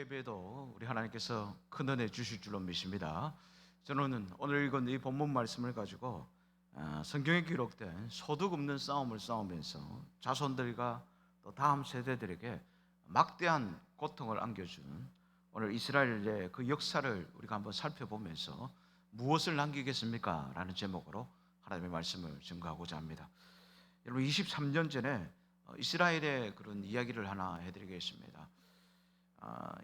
예배도 우리 하나님께서 큰 은혜 주실 줄로 믿습니다. 저는 오늘 읽은 이 본문 말씀을 가지고 성경에 기록된 소득 없는 싸움을 싸우면서 자손들과 또 다음 세대들에게 막대한 고통을 안겨준 오늘 이스라엘의 그 역사를 우리가 한번 살펴보면서 무엇을 남기겠습니까? 라는 제목으로 하나님의 말씀을 증거하고자 합니다. 여러분 23년 전에 이스라엘의 그런 이야기를 하나 해드리겠습니다.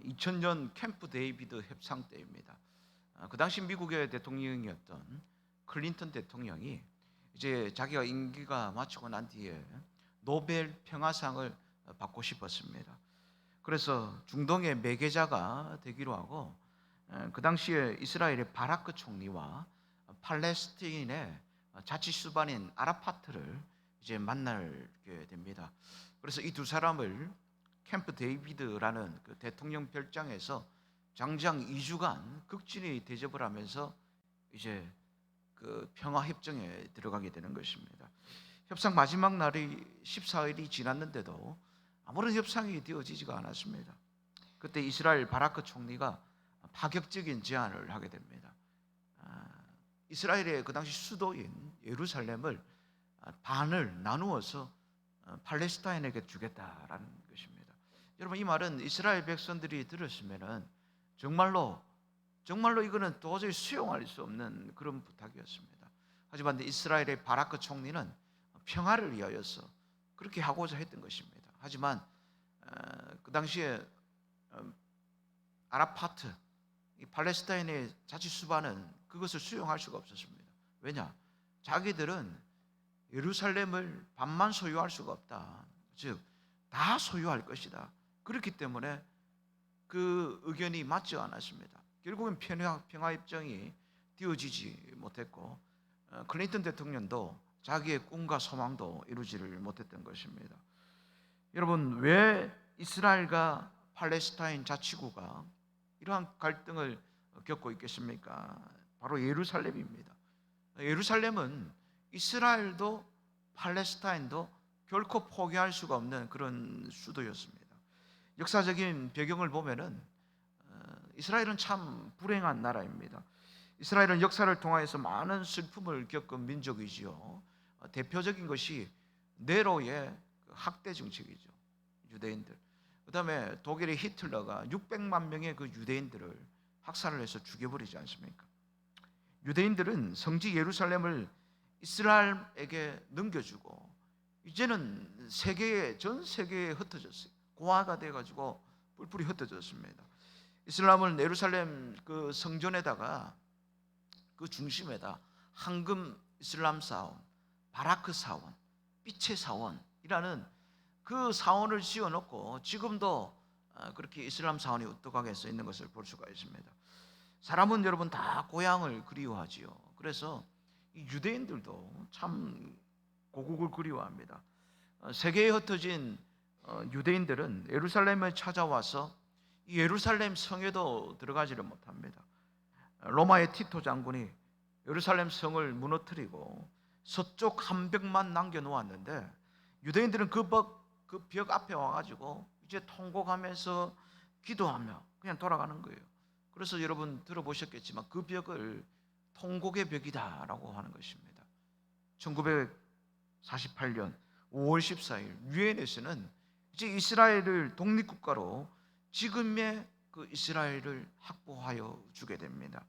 2000년 캠프 데이비드 협상 때입니다. 그 당시 미국의 대통령이었던 클린턴 대통령이 이제 자기가 임기가 마치고 난 뒤에 노벨 평화상을 받고 싶었습니다. 그래서 중동의 매개자가 되기로 하고 그 당시에 이스라엘의 바라크 총리와 팔레스타인의 자치수반인 아라파트를 이제 만나게 됩니다. 그래서 이 두 사람을 캠프 데이비드라는 그 대통령 별장에서 장장 2주간 극진히 대접을 하면서 이제 그 평화 협정에 들어가게 되는 것입니다. 협상 마지막 날이 14일이 지났는데도 아무런 협상이 되어지지가 않았습니다. 그때 이스라엘 바라크 총리가 파격적인 제안을 하게 됩니다. 이스라엘의 그 당시 수도인 예루살렘을 반을 나누어서 팔레스타인에게 주겠다라는 것입니다. 여러분, 이 말은 이스라엘 백성들이 들었으면은 정말로 이거는 도저히 수용할 수 없는 그런 부탁이었습니다. 하지만 이스라엘의 바라크 총리는 평화를 위하여서 그렇게 하고자 했던 것입니다. 하지만 그 당시에 아라파트, 이 팔레스타인의 자치수반은 그것을 수용할 수가 없었습니다. 왜냐? 자기들은 예루살렘을 반만 소유할 수가 없다. 즉, 다 소유할 것이다. 그렇기 때문에 그 의견이 맞지 않았습니다. 결국은 평화협정이 되어지지 못했고 클린턴 대통령도 자기의 꿈과 소망도 이루지를 못했던 것입니다. 여러분, 왜 이스라엘과 팔레스타인 자치구가 이러한 갈등을 겪고 있겠습니까? 바로 예루살렘입니다. 예루살렘은 이스라엘도 팔레스타인도 결코 포기할 수가 없는 그런 수도였습니다. 역사적인 배경을 보면은 이스라엘은 참 불행한 나라입니다. 이스라엘은 역사를 통하여서 많은 슬픔을 겪은 민족이지요. 대표적인 것이 네로의 학대 정책이죠. 유대인들. 그다음에 독일의 히틀러가 600만 명의 그 유대인들을 학살을 해서 죽여버리지 않습니까? 유대인들은 성지 예루살렘을 이스라엘에게 넘겨주고 이제는 전 세계에 흩어졌어요. 고아가 돼가지고 뿔뿔이 흩어졌습니다. 이슬람은 예루살렘 그 성전에다가 그 중심에다 황금 이슬람 사원, 바라크 사원, 빛의 사원이라는 그 사원을 지어놓고 지금도 그렇게 이슬람 사원이 우뚝하게 써 있는 것을 볼 수가 있습니다. 사람은 여러분 다 고향을 그리워하지요. 그래서 이 유대인들도 참 고국을 그리워합니다. 세계에 흩어진 유대인들은 예루살렘에 찾아와서 이 예루살렘 성에도 들어가지를 못합니다. 로마의 티토 장군이 예루살렘 성을 무너뜨리고 서쪽 한 벽만 남겨놓았는데 유대인들은 그 벽 앞에 와가지고 이제 통곡하면서 기도하며 그냥 돌아가는 거예요. 그래서 여러분 들어보셨겠지만 그 벽을 통곡의 벽이다라고 하는 것입니다. 1948년 5월 14일 유엔에서는 이제 이스라엘을 독립국가로 지금의 그 이스라엘을 확보하여 주게 됩니다.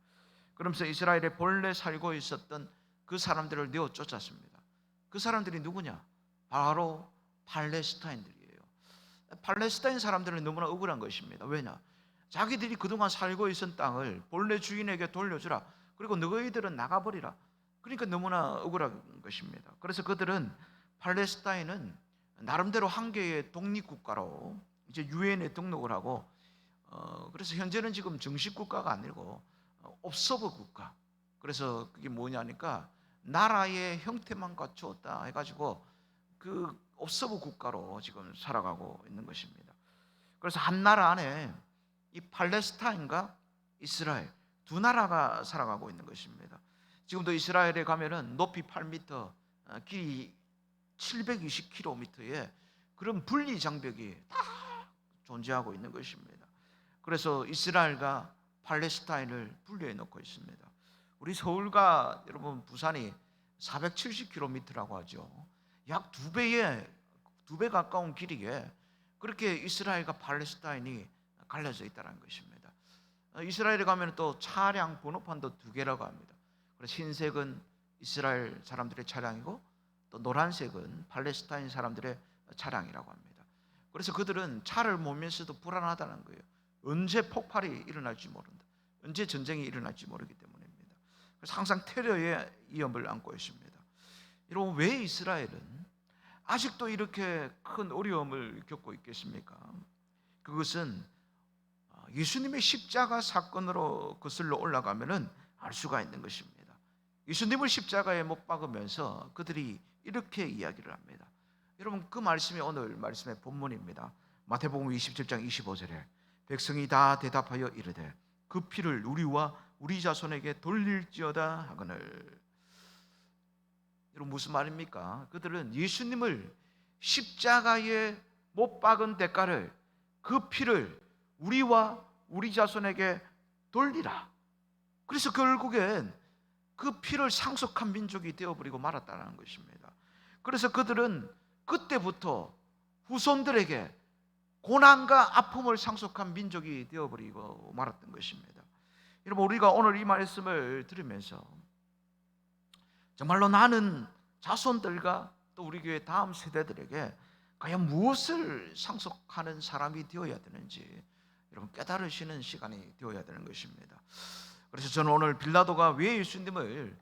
그러면서 이스라엘에 본래 살고 있었던 그 사람들을 내어 쫓았습니다. 그 사람들이 누구냐? 바로 팔레스타인들이에요. 팔레스타인 사람들은 너무나 억울한 것입니다. 왜냐? 자기들이 그동안 살고 있던 땅을 본래 주인에게 돌려주라. 그리고 너희들은 나가버리라. 그러니까 너무나 억울한 것입니다. 그래서 그들은 팔레스타인은 나름대로 한 개의 독립국가로 이제 유엔에 등록을 하고 그래서 현재는 지금 정식 국가가 아니고 옵서버 국가. 그래서 그게 뭐냐니까 나라의 형태만 갖추었다 해가지고 그 옵서버 국가로 지금 살아가고 있는 것입니다. 그래서 한 나라 안에 이 팔레스타인과 이스라엘 두 나라가 살아가고 있는 것입니다. 지금도 이스라엘에 가면은 높이 8m, 길이 720km의 그런 분리 장벽이 다 존재하고 있는 것입니다. 그래서 이스라엘과 팔레스타인을 분리해 놓고 있습니다. 우리 서울과 여러분 부산이 470km라고 하죠. 약 두 배 가까운 길이에 그렇게 이스라엘과 팔레스타인이 갈려져 있다는 것입니다. 이스라엘에 가면 또 차량 번호판도 두 개라고 합니다. 그래서 흰색은 이스라엘 사람들의 차량이고 또 노란색은 팔레스타인 사람들의 차량이라고 합니다. 그래서 그들은 차를 몰면서도 불안하다는 거예요. 언제 폭발이 일어날지 모른다. 언제 전쟁이 일어날지 모르기 때문입니다. 그래서 항상 테러의 위험을 안고 있습니다. 여러분, 왜 이스라엘은 아직도 이렇게 큰 어려움을 겪고 있겠습니까? 그것은 예수님의 십자가 사건으로 거슬러 올라가면은 알 수가 있는 것입니다. 예수님을 십자가에 못 박으면서 그들이 이렇게 이야기를 합니다. 여러분, 그 말씀이 오늘 말씀의 본문입니다. 마태복음 27장 25절에 백성이 다 대답하여 이르되 그 피를 우리와 우리 자손에게 돌릴지어다 하거늘. 여러분, 무슨 말입니까? 그들은 예수님을 십자가에 못 박은 대가를, 그 피를 우리와 우리 자손에게 돌리라. 그래서 결국엔 그 피를 상속한 민족이 되어버리고 말았다는 것입니다. 그래서 그들은 그때부터 후손들에게 고난과 아픔을 상속한 민족이 되어버리고 말았던 것입니다. 여러분, 우리가 오늘 이 말씀을 들으면서 정말로 나는 자손들과 또 우리 교회 다음 세대들에게 과연 무엇을 상속하는 사람이 되어야 되는지 여러분 깨달으시는 시간이 되어야 되는 것입니다. 그래서 저는 오늘 빌라도가 왜 예수님을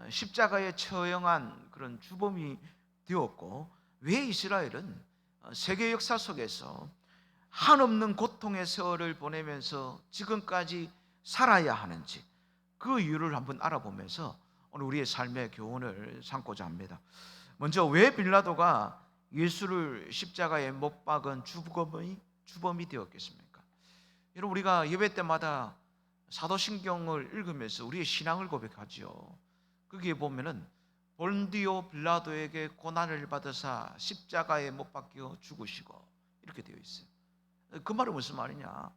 십자가에 처형한 그런 주범이 되었고, 왜 이스라엘은 세계 역사 속에서 한없는 고통의 세월을 보내면서 지금까지 살아야 하는지, 그 이유를 한번 알아보면서 오늘 우리의 삶의 교훈을 삼고자 합니다. 먼저, 왜 빌라도가 예수를 십자가에 못 박은 주범이 되었겠습니까? 여러분, 우리가 예배 때마다 사도신경을 읽으면서 우리의 신앙을 고백하지요. 거기에 보면은 본디오 빌라도에게 고난을 받으사 십자가에 못 박혀 죽으시고, 이렇게 되어 있어요. 그 말은 무슨 말이냐?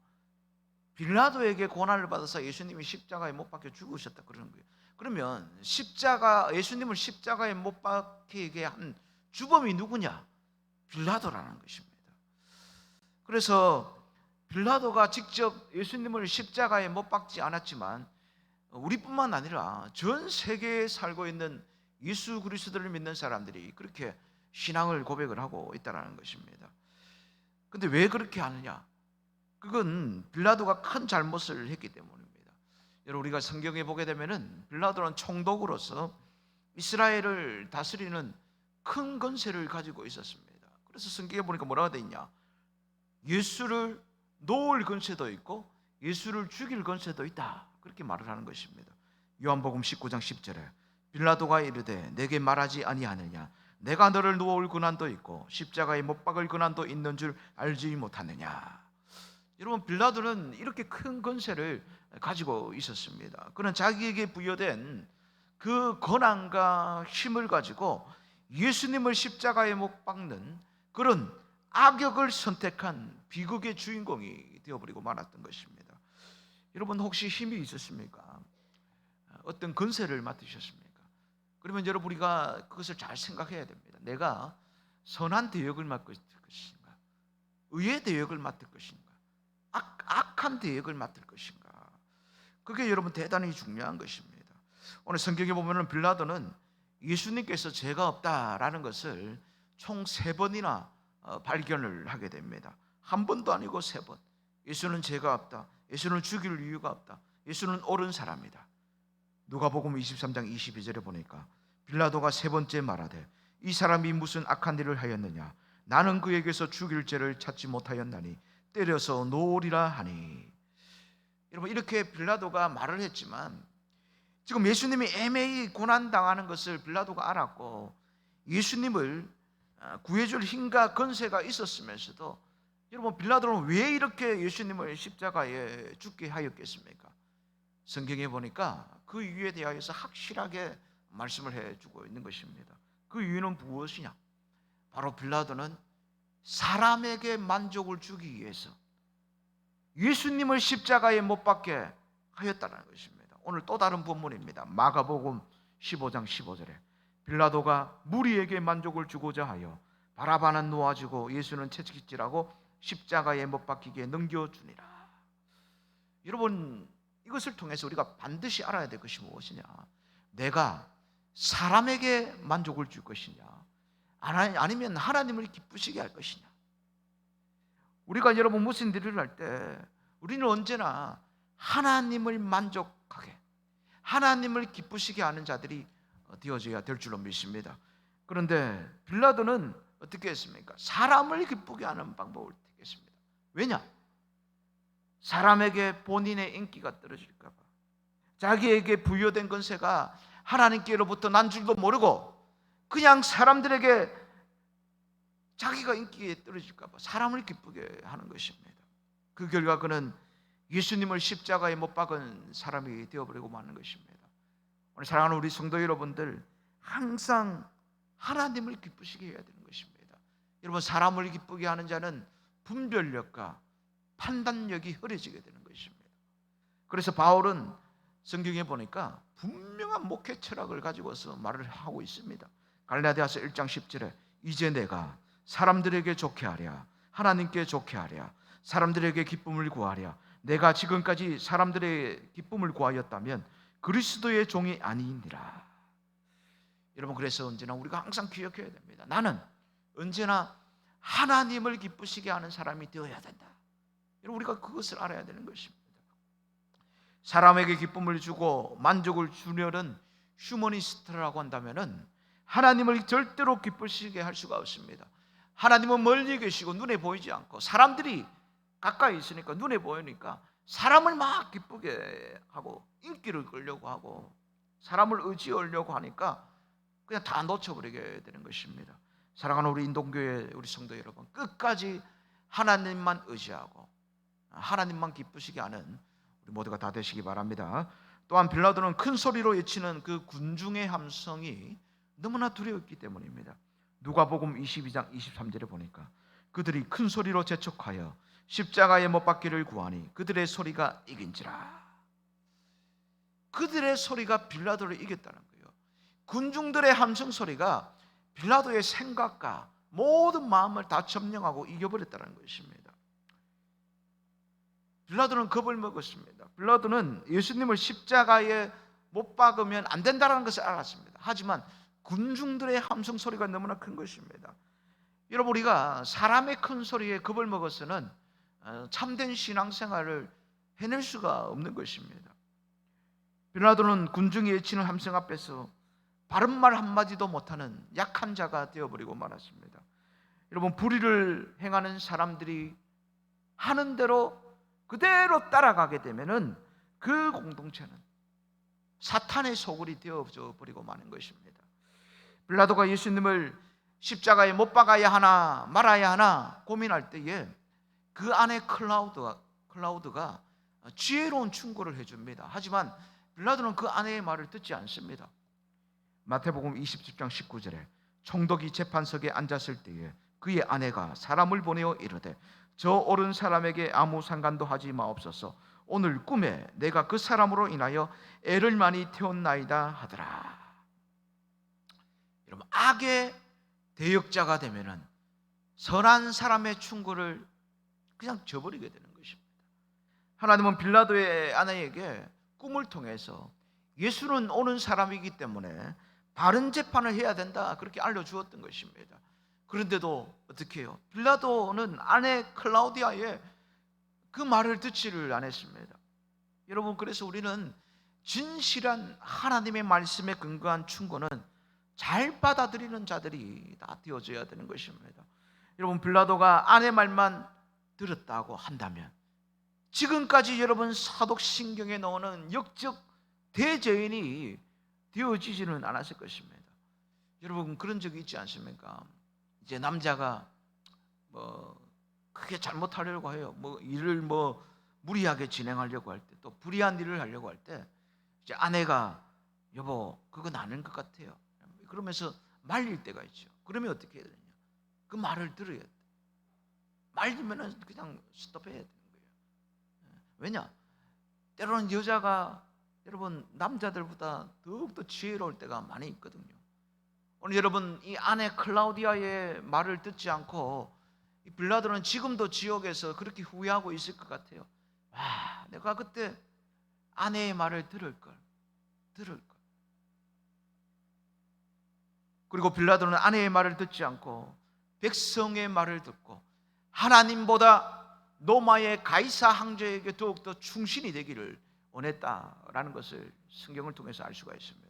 빌라도에게 고난을 받아서 예수님이 십자가에 못 박혀 죽으셨다 그러는 거예요. 그러면 예수님을 십자가에 못 박히게 한 주범이 누구냐? 빌라도라는 것입니다. 그래서 빌라도가 직접 예수님을 십자가에 못 박지 않았지만 우리뿐만 아니라 전 세계에 살고 있는 예수 그리스도를 믿는 사람들이 그렇게 신앙을 고백을 하고 있다는 것입니다. 근데 왜 그렇게 하느냐? 그건 빌라도가 큰 잘못을 했기 때문입니다. 여러분, 우리가 성경에 보게 되면은 빌라도는 총독으로서 이스라엘을 다스리는 큰 권세를 가지고 있었습니다. 그래서 성경에 보니까 뭐라고 되어 있냐? 예수를 놓을 권세도 있고 예수를 죽일 권세도 있다, 그렇게 말을 하는 것입니다. 요한복음 19장 10절에 빌라도가 이르되 내게 말하지 아니하느냐? 내가 너를 놓을 권한도 있고 십자가에 못 박을 권한도 있는 줄 알지 못하느냐? 여러분, 빌라도는 이렇게 큰 권세를 가지고 있었습니다. 그는 자기에게 부여된 그 권한과 힘을 가지고 예수님을 십자가에 못 박는 그런 악역을 선택한 비극의 주인공이 되어버리고 말았던 것입니다. 여러분, 혹시 힘이 있었습니까? 어떤 권세를 맡으셨습니까? 그러면 여러분, 우리가 그것을 잘 생각해야 됩니다. 내가 선한 대역을 맡을 것인가? 의의 대역을 맡을 것인가? 악한 대역을 맡을 것인가? 그게 여러분 대단히 중요한 것입니다. 오늘 성경에 보면 빌라도는 예수님께서 죄가 없다라는 것을 총 3번이나 발견을 하게 됩니다. 한 번도 아니고 3번. 예수는 죄가 없다. 예수는 죽일 이유가 없다. 예수는 옳은 사람이다. 누가복음 23장 22절에 보니까 빌라도가 3번째 말하되 이 사람이 무슨 악한 일을 하였느냐? 나는 그에게서 죽일 죄를 찾지 못하였나니 때려서 놓으리라 하니. 여러분, 이렇게 빌라도가 말을 했지만 지금 예수님이 애매히 고난당하는 것을 빌라도가 알았고 예수님을 구해줄 힘과 권세가 있었으면서도 여러분, 빌라도는 왜 이렇게 예수님을 십자가에 죽게 하였겠습니까? 성경에 보니까 그 이유에 대하여서 확실하게 말씀을 해주고 있는 것입니다. 그 이유는 무엇이냐? 바로 빌라도는 사람에게 만족을 주기 위해서 예수님을 십자가에 못 박게 하였다는 것입니다. 오늘 또 다른 본문입니다. 마가복음 15장 15절에 빌라도가 무리에게 만족을 주고자 하여 바라바는 놓아주고 예수는 채찍질하고 십자가에 못 박히게 넘겨주니라. 여러분, 이것을 통해서 우리가 반드시 알아야 될 것이 무엇이냐? 내가 사람에게 만족을 줄 것이냐, 아니면 하나님을 기쁘시게 할 것이냐? 우리가 여러분 무슨 일을 할 때 우리는 언제나 하나님을 만족하게, 하나님을 기쁘시게 하는 자들이 되어져야 될 줄로 믿습니다. 그런데 빌라도는 어떻게 했습니까? 사람을 기쁘게 하는 방법을 택했습니다. 왜냐? 사람에게 본인의 인기가 떨어질까 봐, 자기에게 부여된 권세가 하나님께로부터 난 줄도 모르고 그냥 사람들에게 자기가 인기에 떨어질까 봐 사람을 기쁘게 하는 것입니다. 그 결과 그는 예수님을 십자가에 못 박은 사람이 되어버리고 마는 것입니다. 오늘 사랑하는 우리 성도 여러분들, 항상 하나님을 기쁘시게 해야 되는 것입니다. 여러분, 사람을 기쁘게 하는 자는 분별력과 판단력이 흐려지게 되는 것입니다. 그래서 바울은 성경에 보니까 분명한 목회 철학을 가지고서 말을 하고 있습니다. 갈라디아서 1장 10절에 이제 내가 사람들에게 좋게 하랴, 하나님께 좋게 하랴, 사람들에게 기쁨을 구하랴, 내가 지금까지 사람들의 기쁨을 구하였다면 그리스도의 종이 아니니라. 여러분, 그래서 언제나 우리가 항상 기억해야 됩니다. 나는 언제나 하나님을 기쁘시게 하는 사람이 되어야 된다. 여러분, 우리가 그것을 알아야 되는 것입니다. 사람에게 기쁨을 주고 만족을 주려는 휴머니스트라고 한다면은 하나님을 절대로 기쁘시게 할 수가 없습니다. 하나님은 멀리 계시고 눈에 보이지 않고, 사람들이 가까이 있으니까 눈에 보이니까 사람을 막 기쁘게 하고 인기를 끌려고 하고 사람을 의지하려고 하니까 그냥 다 놓쳐버리게 되는 것입니다. 사랑하는 우리 인동교회 우리 성도 여러분, 끝까지 하나님만 의지하고 하나님만 기쁘시게 하는 우리 모두가 다 되시기 바랍니다. 또한 빌라도는 큰 소리로 외치는 그 군중의 함성이 너무나 두려웠기 때문입니다. 누가복음 22장 23절에 보니까 그들이 큰 소리로 재촉하여 십자가에 못 박기를 구하니 그들의 소리가 이긴지라. 그들의 소리가 빌라도를 이겼다는 거예요. 군중들의 함성 소리가 빌라도의 생각과 모든 마음을 다 점령하고 이겨버렸다는 것입니다. 빌라도는 겁을 먹었습니다. 빌라도는 예수님을 십자가에 못 박으면 안 된다는 것을 알았습니다. 하지만 군중들의 함성 소리가 너무나 큰 것입니다. 여러분, 우리가 사람의 큰 소리에 겁을 먹어서는 참된 신앙생활을 해낼 수가 없는 것입니다. 빌라도는 군중이 외치는 함성 앞에서 바른 말 한마디도 못하는 약한 자가 되어버리고 말았습니다. 여러분, 불의를 행하는 사람들이 하는 대로 그대로 따라가게 되면은 그 공동체는 사탄의 소굴이 되어져 버리고 마는 것입니다. 빌라도가 예수님을 십자가에 못 박아야 하나 말아야 하나 고민할 때에 그 안에 클라우드가 지혜로운 충고를 해줍니다. 하지만 빌라도는 그 아내의 말을 듣지 않습니다. 마태복음 27장 19절에 총독이 재판석에 앉았을 때에 그의 아내가 사람을 보내어 이르되 저 옳은 사람에게 아무 상관도 하지 마옵소서. 오늘 꿈에 내가 그 사람으로 인하여 애를 많이 태웠나이다 하더라. 여러분, 악의 대역자가 되면은 선한 사람의 충고를 그냥 저버리게 되는 것입니다. 하나님은 빌라도의 아내에게 꿈을 통해서 예수는 오는 사람이기 때문에 바른 재판을 해야 된다, 그렇게 알려주었던 것입니다. 그런데도 어떻게 해요? 빌라도는 아내 클라우디아의 그 말을 듣지를 않았습니다. 여러분, 그래서 우리는 진실한 하나님의 말씀에 근거한 충고는 잘 받아들이는 자들이 다 되어져야 되는 것입니다. 여러분, 빌라도가 아내 말만 들었다고 한다면 지금까지 여러분 사독신경에 나오는 역적 대죄인이 되어지지는 않았을 것입니다. 여러분, 그런 적이 있지 않습니까? 이제 남자가 크게 잘못하려고 해요. 일을 무리하게 진행하려고 할 때, 또 불의한 일을 하려고 할 때 이제 아내가 여보 그건 아닌 것 같아요, 그러면서 말릴 때가 있죠. 그러면 어떻게 해야 되냐? 그 말을 들어야 돼. 말리면은 그냥 스톱해야 되는 거예요. 왜냐? 때로는 여자가 여러분 남자들보다 더욱더 지혜로울 때가 많이 있거든요. 오늘 여러분 이 아내 클라우디아의 말을 듣지 않고 이 빌라도는 지금도 지옥에서 그렇게 후회하고 있을 것 같아요. 와, 내가 그때 아내의 말을 들을 걸. 그리고 빌라도는 아내의 말을 듣지 않고 백성의 말을 듣고 하나님보다 로마의 가이사 황제에게 더욱더 충신이 되기를 원했다라는 것을 성경을 통해서 알 수가 있습니다.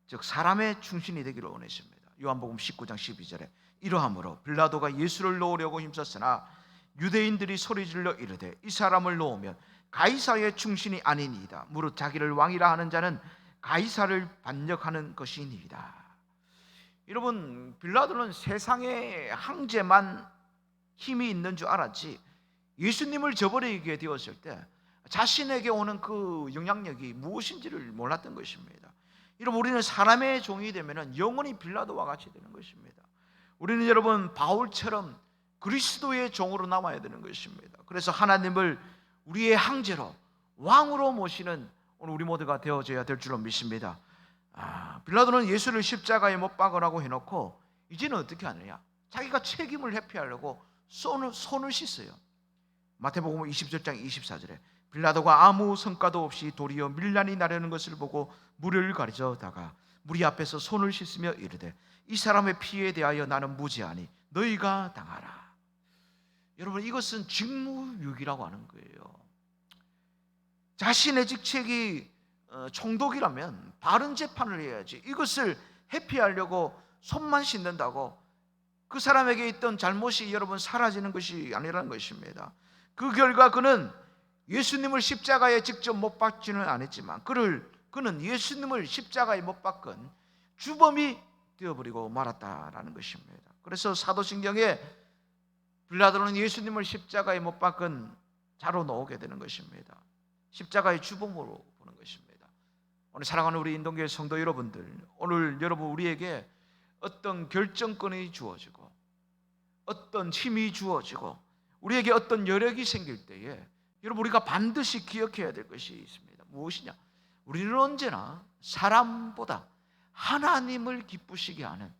즉 사람의 충신이 되기를 원했습니다. 요한복음 19장 12절에 이러함으로 빌라도가 예수를 놓으려고 힘썼으나 유대인들이 소리질러 이르되 이 사람을 놓으면 가이사의 충신이 아니니이다. 무릇 자기를 왕이라 하는 자는 가이사를 반역하는 것이니이다. 여러분, 빌라도는 세상의 황제만 힘이 있는 줄 알았지 예수님을 저버리게 되었을 때 자신에게 오는 그 영향력이 무엇인지를 몰랐던 것입니다. 여러분, 우리는 사람의 종이 되면 영원히 빌라도와 같이 되는 것입니다. 우리는 여러분 바울처럼 그리스도의 종으로 남아야 되는 것입니다. 그래서 하나님을 우리의 황제로 왕으로 모시는 오늘 우리 모두가 되어져야 될 줄로 믿습니다. 빌라도는 예수를 십자가에 못 박으라고 해놓고 이제는 어떻게 하느냐? 자기가 책임을 회피하려고 손을 씻어요. 마태복음 27장 24절에 빌라도가 아무 성과도 없이 도리어 밀란이 나려는 것을 보고 무리를 가르쳐다가 무리 앞에서 손을 씻으며 이르되 이 사람의 피에 대하여 나는 무죄하니 너희가 당하라. 여러분, 이것은 직무유기라고 하는 거예요. 자신의 직책이 총독이라면 바른 재판을 해야지 이것을 회피하려고 손만 씻는다고 그 사람에게 있던 잘못이 여러분 사라지는 것이 아니라는 것입니다. 그 결과 그는 예수님을 십자가에 직접 못 박지는 않았지만 그는 예수님을 십자가에 못 박은 주범이 되어버리고 말았다라는 것입니다. 그래서 사도신경에 빌라도는 예수님을 십자가에 못 박은 자로 나오게 되는 것입니다. 십자가의 주범으로 보는 것입니다. 오늘 사랑하는 우리 인동교회 성도 여러분들, 오늘 여러분 우리에게 어떤 결정권이 주어지고 어떤 힘이 주어지고 우리에게 어떤 여력이 생길 때에 여러분 우리가 반드시 기억해야 될 것이 있습니다. 무엇이냐? 우리는 언제나 사람보다 하나님을 기쁘시게 하는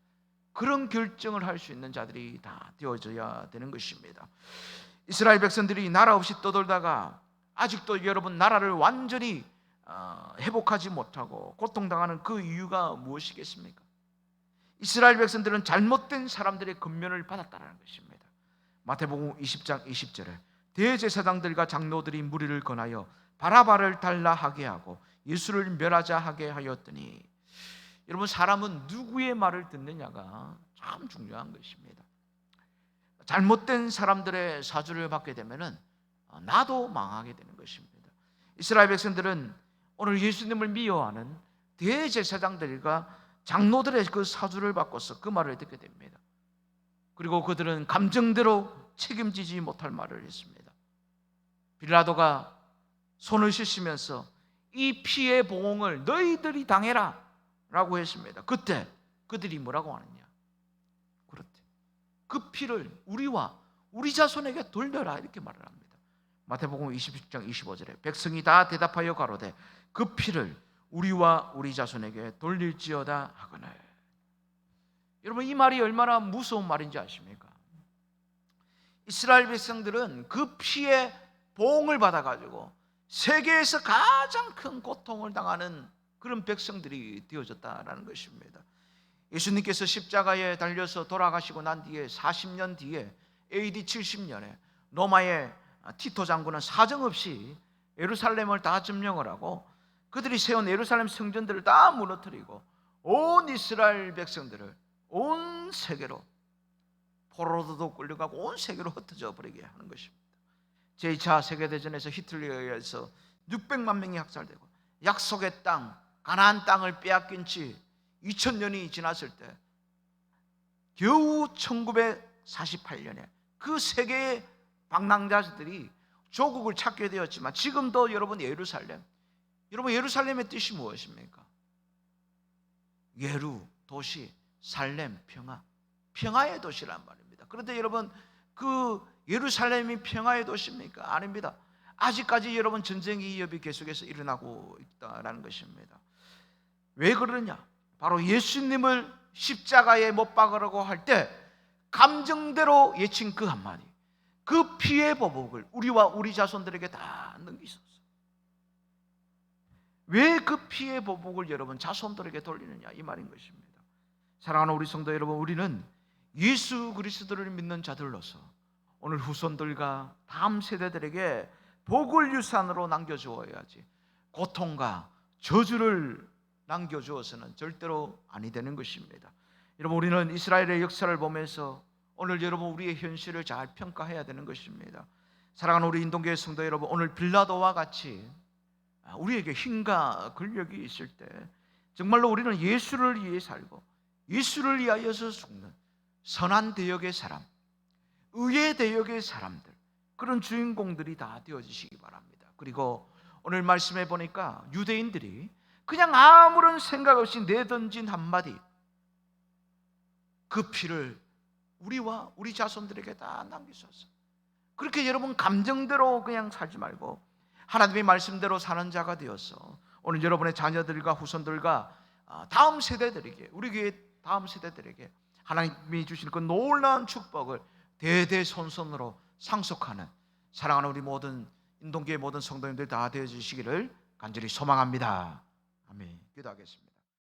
그런 결정을 할 수 있는 자들이 다 되어져야 되는 것입니다. 이스라엘 백성들이 나라 없이 떠돌다가 아직도 여러분 나라를 완전히 회복하지 못하고 고통당하는 그 이유가 무엇이겠습니까? 이스라엘 백성들은 잘못된 사람들의 권면을 받았다는 것입니다. 마태복음 20장 20절에 대제사장들과 장로들이 무리를 권하여 바라바를 달라 하게 하고 예수를 멸하자 하게 하였더니, 여러분 사람은 누구의 말을 듣느냐가 참 중요한 것입니다. 잘못된 사람들의 사주를 받게 되면은 나도 망하게 되는 것입니다. 이스라엘 백성들은 오늘 예수님을 미워하는 대제사장들과 장로들의 그 사주를 바꿔서 그 말을 듣게 됩니다. 그리고 그들은 감정대로 책임지지 못할 말을 했습니다. 빌라도가 손을 씻으면서 이 피의 보응을 너희들이 당해라 라고 했습니다. 그때 그들이 뭐라고 하느냐? 그렇대. 그 피를 우리와 우리 자손에게 돌려라 이렇게 말을 합니다. 마태복음 20장 25절에 백성이 다 대답하여 가로되 그 피를 우리와 우리 자손에게 돌릴지어다 하거늘. 여러분 이 말이 얼마나 무서운 말인지 아십니까? 이스라엘 백성들은 그 피의 보응을 받아가지고 세계에서 가장 큰 고통을 당하는 그런 백성들이 되어졌다라는 것입니다. 예수님께서 십자가에 달려서 돌아가시고 난 뒤에 40년 뒤에 AD 70년에 로마의 티토 장군은 사정없이 예루살렘을 다 점령을 하고 그들이 세운 예루살렘 성전들을 다 무너뜨리고 온 이스라엘 백성들을 온 세계로 포로로도 끌려가고 온 세계로 흩어져 버리게 하는 것입니다. 제2차 세계대전에서 히틀러에 의해서 600만 명이 학살되고 약속의 땅 가나안 땅을 빼앗긴 지 2000년이 지났을 때 겨우 1948년에 그 세계의 방랑자들이 조국을 찾게 되었지만 지금도 여러분 여러분 예루살렘의 뜻이 무엇입니까? 예루 도시, 살렘 평화, 평화의 도시란 말입니다. 그런데 여러분 그 예루살렘이 평화의 도시입니까? 아닙니다. 아직까지 여러분 전쟁의 위협이 계속해서 일어나고 있다라는 것입니다. 왜 그러냐? 바로 예수님을 십자가에 못 박으라고 할 때 감정대로 예친 그 한마디, 그 피의 보복을 우리와 우리 자손들에게 다 넘기셨어요. 왜 그 피의 보복을 여러분 자손들에게 돌리느냐, 이 말인 것입니다. 사랑하는 우리 성도 여러분, 우리는 예수 그리스도를 믿는 자들로서 오늘 후손들과 다음 세대들에게 복을 유산으로 남겨주어야지, 고통과 저주를 남겨주어서는 절대로 아니 되는 것입니다. 여러분, 우리는 이스라엘의 역사를 보면서 오늘 여러분 우리의 현실을 잘 평가해야 되는 것입니다. 사랑하는 우리 인동교회 성도 여러분, 오늘 빌라도와 같이 우리에게 힘과 권력이 있을 때 정말로 우리는 예수를 위해 살고 예수를 위하여서 죽는 선한 대역의 사람, 의의 대역의 사람들, 그런 주인공들이 다 되어지시기 바랍니다. 그리고 오늘 말씀해 보니까 유대인들이 그냥 아무런 생각 없이 내던진 한마디, 그 피를 우리와 우리 자손들에게 다 남기셨어요. 그렇게 여러분 감정대로 그냥 살지 말고 하나님의 말씀대로 사는 자가 되어서 오늘 여러분의 자녀들과 후손들과 다음 세대들에게, 우리 교회 다음 세대들에게 하나님이 주신 그 놀라운 축복을 대대손손으로 상속하는, 사랑하는 우리 모든 인동교회 모든 성도님들 다 되어주시기를 간절히 소망합니다. 아멘. 기도하겠습니다.